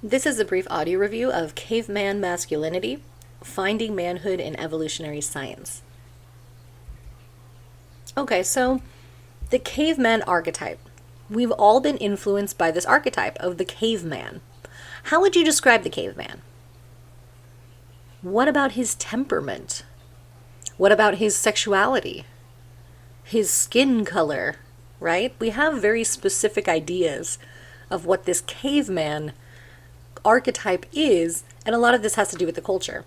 This is a brief audio review of Caveman Masculinity, Finding Manhood in Evolutionary Science. Okay, so the caveman archetype. We've all been influenced by this archetype of the caveman. How would you describe the caveman? What about his temperament? What about his sexuality? His skin color, right? We have very specific ideas of what this caveman archetype is, and a lot of this has to do with the culture.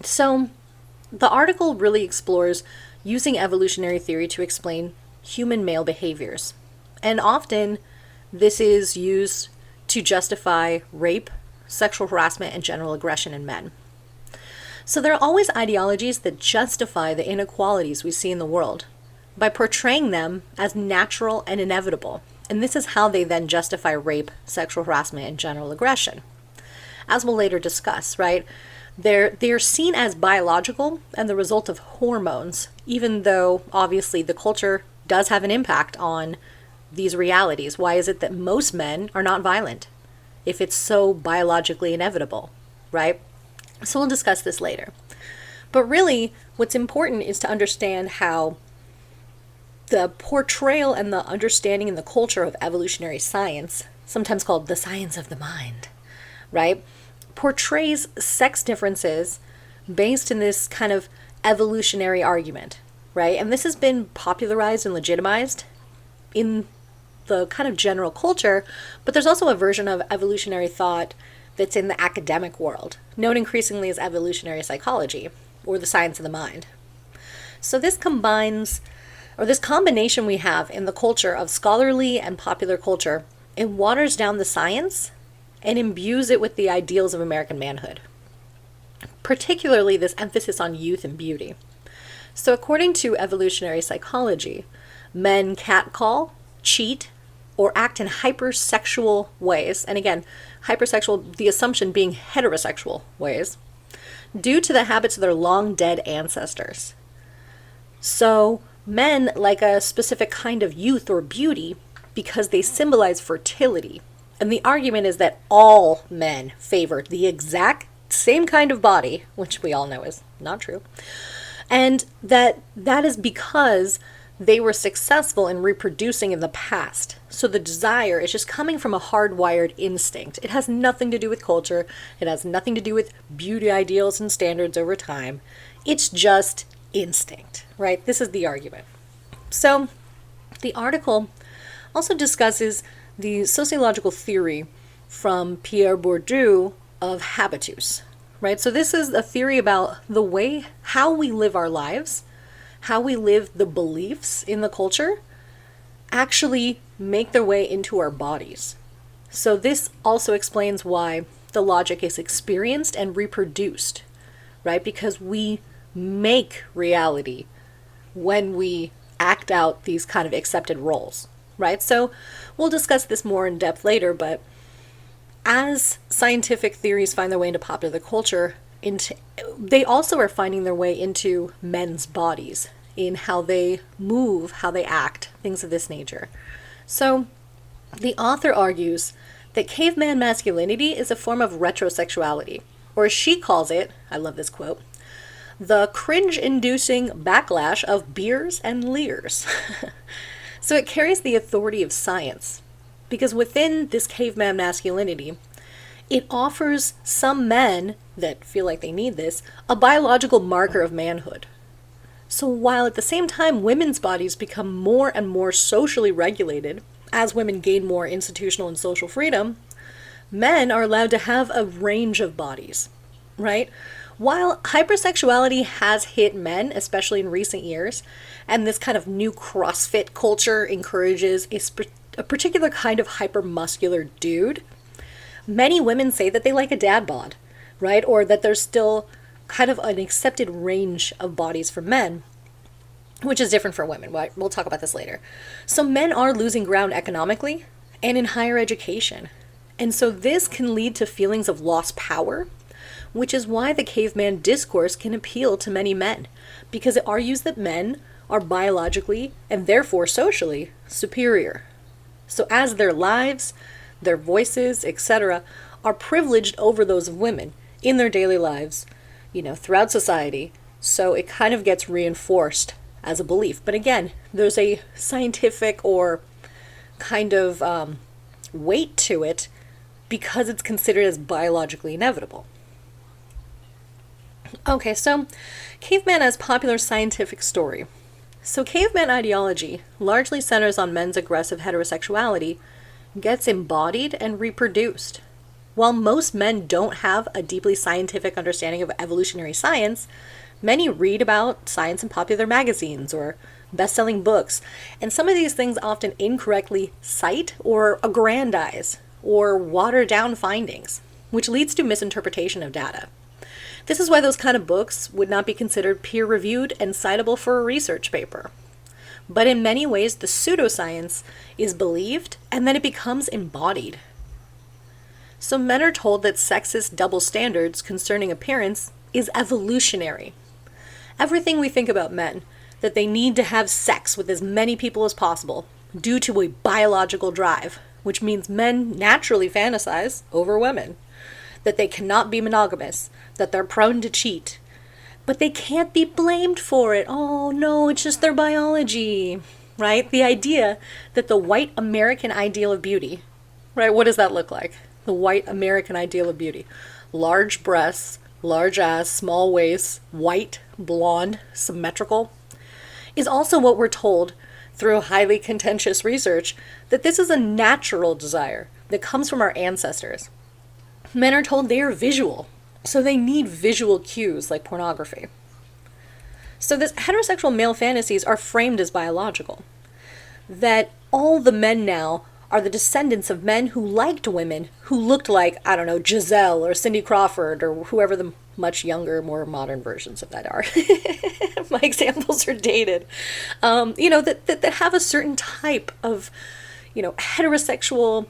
So the article really explores using evolutionary theory to explain human male behaviors. And often this is used to justify rape, sexual harassment, and general aggression in men. So there are always ideologies that justify the inequalities we see in the world by portraying them as natural and inevitable. And this is how they then justify rape, sexual harassment, and general aggression. As we'll later discuss, right? They're seen as biological and the result of hormones, even though obviously the culture does have an impact on these realities. Why is it that most men are not violent if it's so biologically inevitable, right? So we'll discuss this later. But really, what's important is to understand how the portrayal and the understanding in the culture of evolutionary science, sometimes called the science of the mind, right, portrays sex differences based in this kind of evolutionary argument, right? And this has been popularized and legitimized in the kind of general culture, but there's also a version of evolutionary thought that's in the academic world, known increasingly as evolutionary psychology, or the science of the mind. So this combination we have in the culture of scholarly and popular culture, it waters down the science and imbues it with the ideals of American manhood, particularly this emphasis on youth and beauty. So according to evolutionary psychology, men catcall, cheat, or act in hypersexual ways, and again, hypersexual, the assumption being heterosexual ways, due to the habits of their long dead ancestors. So men like a specific kind of youth or beauty because they symbolize fertility. And the argument is that all men favor the exact same kind of body, which we all know is not true, and that is because they were successful in reproducing in the past. So the desire is just coming from a hardwired instinct. It has nothing to do with culture. It has nothing to do with beauty ideals and standards over time. It's just instinct, right? This is the argument. So the article also discusses the sociological theory from Pierre Bourdieu of habitus, right? So this is a theory about the way, how we live our lives, how we live the beliefs in the culture, actually make their way into our bodies. So this also explains why the logic is experienced and reproduced, right? Because we make reality when we act out these kind of accepted roles, right? So we'll discuss this more in depth later, but as scientific theories find their way into popular culture, they also are finding their way into men's bodies, in how they move, how they act, things of this nature. So the author argues that caveman masculinity is a form of retrosexuality, or as she calls it, I love this quote, the cringe-inducing backlash of beers and leers. So it carries the authority of science, because within this caveman masculinity, it offers some men that feel like they need this, a biological marker of manhood. So while at the same time women's bodies become more and more socially regulated, as women gain more institutional and social freedom, men are allowed to have a range of bodies, right? While hypersexuality has hit men, especially in recent years, and this kind of new CrossFit culture encourages a particular kind of hypermuscular dude, many women say that they like a dad bod, right? Or that there's still kind of an accepted range of bodies for men, which is different for women. We'll talk about this later. So men are losing ground economically and in higher education. And so this can lead to feelings of lost power, which is why the caveman discourse can appeal to many men, because it argues that men are biologically and therefore socially superior. So as their lives, their voices, etc., are privileged over those of women in their daily lives, throughout society. So it kind of gets reinforced as a belief. But again, there's a scientific or kind of weight to it because it's considered as biologically inevitable. Okay, so caveman as popular scientific story. So caveman ideology largely centers on men's aggressive heterosexuality, gets embodied and reproduced. While most men don't have a deeply scientific understanding of evolutionary science, many read about science in popular magazines or best-selling books, and some of these things often incorrectly cite or aggrandize or water down findings, which leads to misinterpretation of data. This is why those kind of books would not be considered peer-reviewed and citable for a research paper. But in many ways, the pseudoscience is believed and then it becomes embodied. So men are told that sexist double standards concerning appearance is evolutionary. Everything we think about men, that they need to have sex with as many people as possible due to a biological drive, which means men naturally fantasize over women, that they cannot be monogamous, that they're prone to cheat, but they can't be blamed for it. Oh no, it's just their biology, right? The idea that the white American ideal of beauty, right? What does that look like? The white American ideal of beauty. Large breasts, large ass, small waist, white, blonde, symmetrical, is also what we're told through highly contentious research, that this is a natural desire that comes from our ancestors. Men are told they are visual, so they need visual cues like pornography. So this heterosexual male fantasies are framed as biological. That all the men now are the descendants of men who liked women who looked like, I don't know, Giselle or Cindy Crawford or whoever the much younger, more modern versions of that are. My examples are dated. That have a certain type of, heterosexual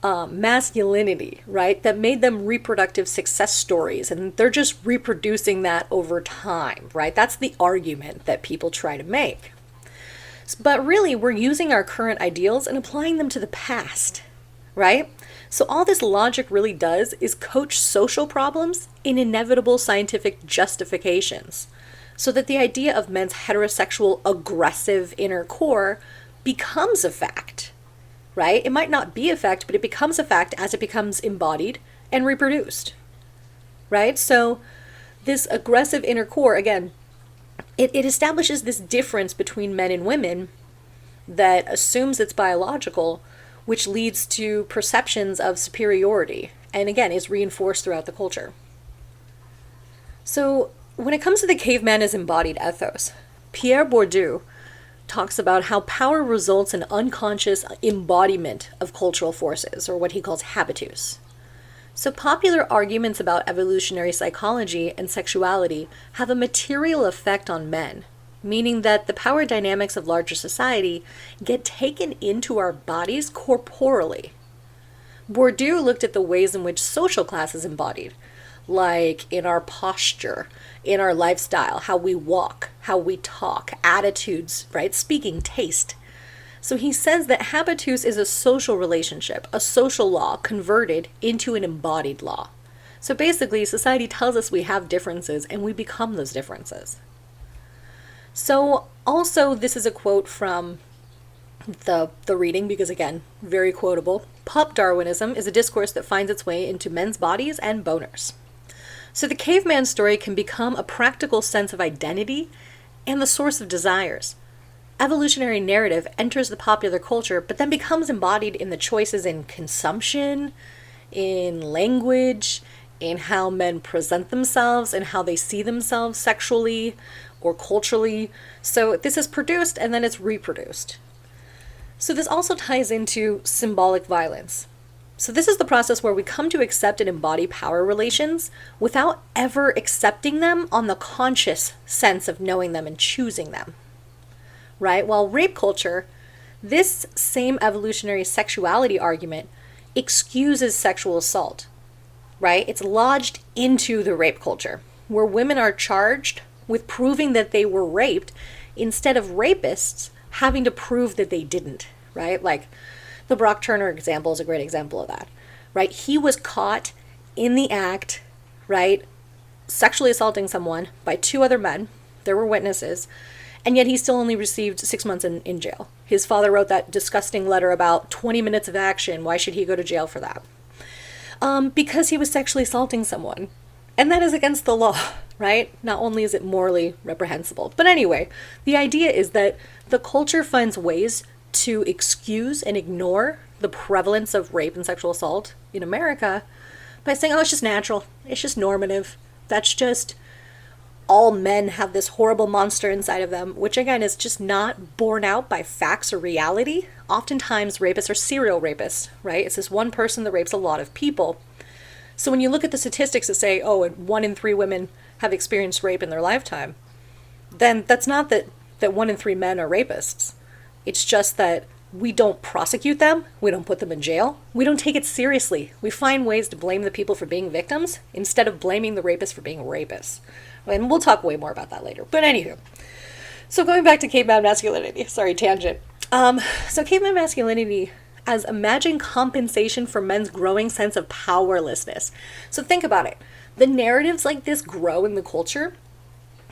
masculinity, right? That made them reproductive success stories, and they're just reproducing that over time, right? That's the argument that people try to make. But really, we're using our current ideals and applying them to the past, right? So all this logic really does is coach social problems in inevitable scientific justifications, so that the idea of men's heterosexual aggressive inner core becomes a fact, right? It might not be a fact, but it becomes a fact as it becomes embodied and reproduced, right? So this aggressive inner core, again, it establishes this difference between men and women that assumes it's biological, which leads to perceptions of superiority, and again, is reinforced throughout the culture. So when it comes to the caveman as embodied ethos, Pierre Bourdieu talks about how power results in unconscious embodiment of cultural forces, or what he calls habitus. So popular arguments about evolutionary psychology and sexuality have a material effect on men, meaning that the power dynamics of larger society get taken into our bodies corporally. Bourdieu looked at the ways in which social class is embodied, like in our posture, in our lifestyle, how we walk, how we talk, attitudes, right? Speaking, taste. So he says that habitus is a social relationship, a social law converted into an embodied law. So basically, society tells us we have differences and we become those differences. So also, this is a quote from the reading, because again, very quotable. Pup Darwinism is a discourse that finds its way into men's bodies and boners. So the caveman story can become a practical sense of identity and the source of desires. Evolutionary narrative enters the popular culture, but then becomes embodied in the choices in consumption, in language, in how men present themselves, and how they see themselves sexually or culturally. So this is produced and then it's reproduced. So this also ties into symbolic violence. So this is the process where we come to accept and embody power relations without ever accepting them on the conscious sense of knowing them and choosing them. Right? While rape culture, this same evolutionary sexuality argument excuses sexual assault, right? It's lodged into the rape culture, where women are charged with proving that they were raped instead of rapists having to prove that they didn't, right? Like the Brock Turner example is a great example of that, right? He was caught in the act, right, sexually assaulting someone by 2 other men. There were witnesses. And yet he still only received 6 months in jail. His father wrote that disgusting letter about 20 minutes of action. Why should he go to jail for that? Because he was sexually assaulting someone. And that is against the law, right? Not only is it morally reprehensible. But anyway, the idea is that the culture finds ways to excuse and ignore the prevalence of rape and sexual assault in America by saying, oh, it's just natural. It's just normative. That's just all men have this horrible monster inside of them, which again is just not borne out by facts or reality. Oftentimes rapists are serial rapists, right? It's this one person that rapes a lot of people. So when you look at the statistics that say, oh, and 1 in 3 women have experienced rape in their lifetime, then that's not that 1 in 3 men are rapists. It's just that we don't prosecute them. We don't put them in jail. We don't take it seriously. We find ways to blame the people for being victims instead of blaming the rapists for being rapists. And we'll talk way more about that later. But anywho, so going back to caveman masculinity, sorry, tangent. So caveman masculinity as imagined compensation for men's growing sense of powerlessness. So think about it. The narratives like this grow in the culture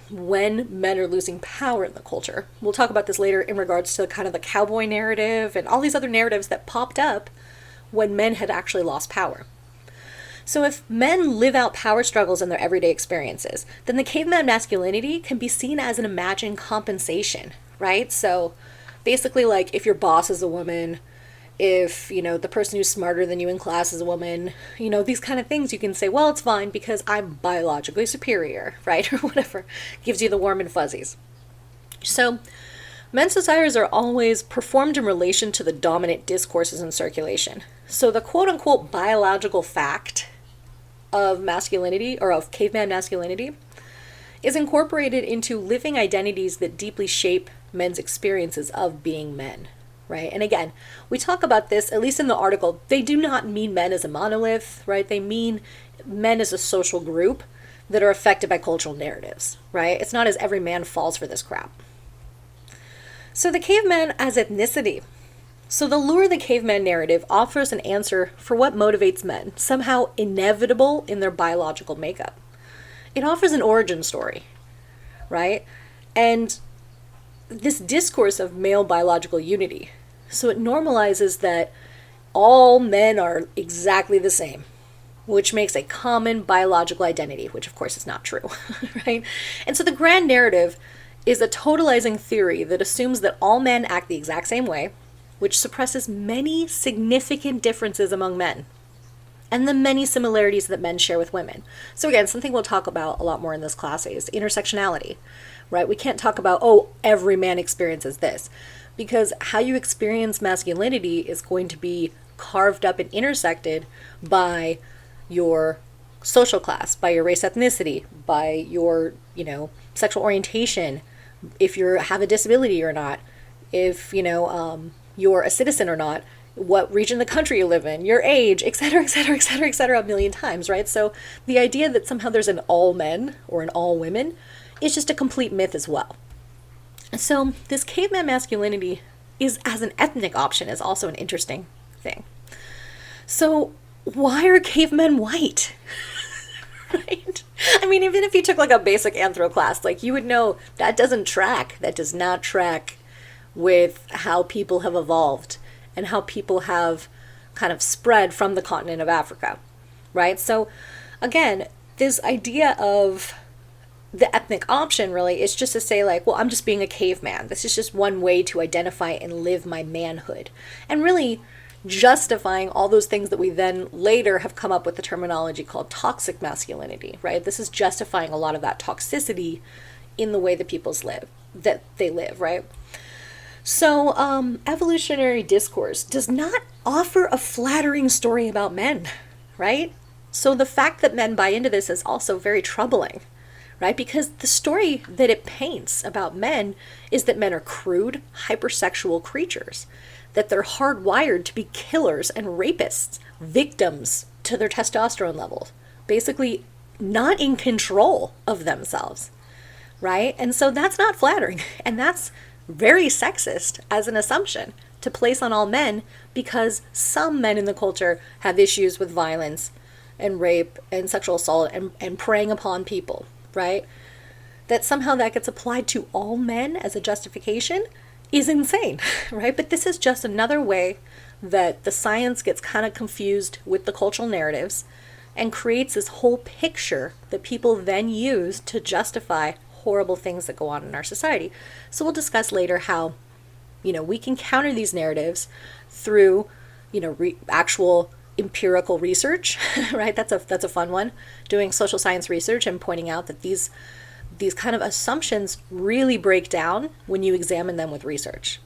when men are losing power in the culture. We'll talk about this later in regards to kind of the cowboy narrative and all these other narratives that popped up when men had actually lost power. So if men live out power struggles in their everyday experiences, then the caveman masculinity can be seen as an imagined compensation, right? So basically, like, if your boss is a woman, if, the person who's smarter than you in class is a woman, these kind of things, you can say, well, it's fine because I'm biologically superior, right? Or whatever. Gives you the warm and fuzzies. So men's desires are always performed in relation to the dominant discourses in circulation. So the quote-unquote biological fact of masculinity, or of caveman masculinity, is incorporated into living identities that deeply shape men's experiences of being men, right? And again, we talk about this, at least in the article, they do not mean men as a monolith, right? They mean men as a social group that are affected by cultural narratives, right? It's not as every man falls for this crap. So the caveman as ethnicity. So the lure of the caveman narrative offers an answer for what motivates men, somehow inevitable in their biological makeup. It offers an origin story, right? And this discourse of male biological unity. So it normalizes that all men are exactly the same, which makes a common biological identity, which of course is not true, right? And so the grand narrative is a totalizing theory that assumes that all men act the exact same way, which suppresses many significant differences among men and the many similarities that men share with women. So again, something we'll talk about a lot more in this class is intersectionality, right? We can't talk about, oh, every man experiences this, because how you experience masculinity is going to be carved up and intersected by your social class, by your race, ethnicity, by your, sexual orientation, if you have a disability or not, if, you're a citizen or not, what region of the country you live in, your age, et cetera, et cetera, et cetera, et cetera, a million times, right? So the idea that somehow there's an all men or an all women is just a complete myth as well. So this caveman masculinity is as an ethnic option is also an interesting thing. So why are cavemen white? Right? I mean, even if you took like a basic anthro class, like you would know that doesn't track. That does not track with how people have evolved and how people have kind of spread from the continent of Africa, right? So again, this idea of the ethnic option really is just to say like, well, I'm just being a caveman. This is just one way to identify and live my manhood. And really justifying all those things that we then later have come up with the terminology called toxic masculinity, right? This is justifying a lot of that toxicity in the way that they live, right? So evolutionary discourse does not offer a flattering story about men, right? So the fact that men buy into this is also very troubling, right? Because the story that it paints about men is that men are crude, hypersexual creatures, that they're hardwired to be killers and rapists, victims to their testosterone levels, basically not in control of themselves, right? And so that's not flattering, and that's very sexist as an assumption to place on all men because some men in the culture have issues with violence and rape and sexual assault and preying upon people, right? That somehow that gets applied to all men as a justification is insane, right? But this is just another way that the science gets kind of confused with the cultural narratives and creates this whole picture that people then use to justify horrible things that go on in our society. So we'll discuss later how, we can counter these narratives through, actual empirical research, right? That's a fun one. Doing social science research and pointing out that these kind of assumptions really break down when you examine them with research.